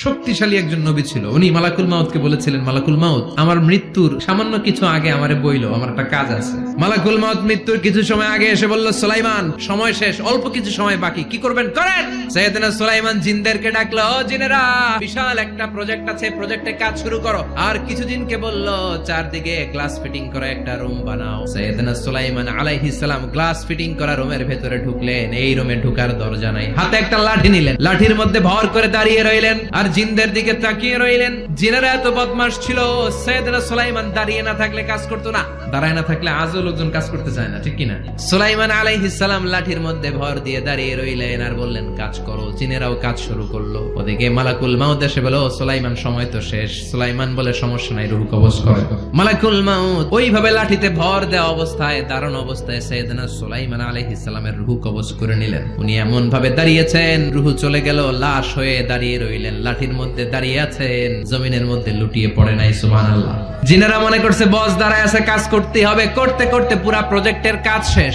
শক্তিশালী একজন নবী ছিল। উনি মালাকুল মাউতকে বলেছিলেন, মালাকুল মাউত, আমার মৃত্যুর সামান্য কিছু আগে আমারে বইলো, আমার একটা কাজ আছে। মালাকুল মাউত মৃত্যুর কিছু সময় আগে এসে বলল, সুলাইমান সময় শেষ, অল্প কিছু সময় বাকি, কি করবেন করেন। সাইয়েদনা সুলাইমান জিনদেরকে ডাকলো, জিনেরা বিশাল একটা প্রজেক্ট আছে, প্রজেক্টে কাজ শুরু করো। আর কিছু জিনকে বলল, চারদিকে গ্লাস ফিটিং করা একটা রুম বানাও। সাইয়েদনা সুলাইমান আলাইহিস সালাম গ্লাস ফিটিং করা রুমের ভেতরে ঢুকলেন। এই রুমে ঢুকার দরজা নাই, হাতে একটা লাঠি নিলেন, লাঠির মধ্যে ভর করে দাঁড়িয়ে রইলেন আর জিনদের দিকে তাকিয়ে রইলেন। জিনেরা এত বদমাশ ছিল, সাইয়েদনা সুলাইমান দাঁড়িয়ে না থাকলে কাজ করতো না, দাঁড়ায় না থাকলে আজও লোকজন কাজ করতে চায় না, ঠিক কিনা? সুলাইমান আলাইহিস সালাম লাঠির মধ্যে ভর দিয়ে দাঁড়িয়ে রইলেন আর বললেন, কাজ করো। জিনেরাও কাজ শুরু করলো। ওদিকে মালাকুল মাউত এসে বলো, সুলাইমান সময় তো শেষ। সুলাইমান বলে, সমস্যা নাই, রূহ কবজ করো। মালাকুল মাউত ওইভাবে লাঠিতে ভর দেওয়া অবস্থায়, দাঁড়ানো অবস্থায় সাইয়েদনা সুলাইমান আলাইহিস সালামের রূহ কবজ করে নিলেন। উনি এমন ভাবে দাঁড়িয়েছেন, রূহ চলে গেল, লাশ হয়ে দাঁড়িয়ে রইলেন। লাঠির মধ্যে দাঁড়িয়ে আছেন, জমিনের মধ্যে লুটিয়ে পড়ে নাই। সুবহানাল্লাহ। জিনেরা মনে করছে বস দাঁড়ায় আছে, কাজ করতে হবে। করতে করতে পুরা প্রজেক্টের কাজ শেষ।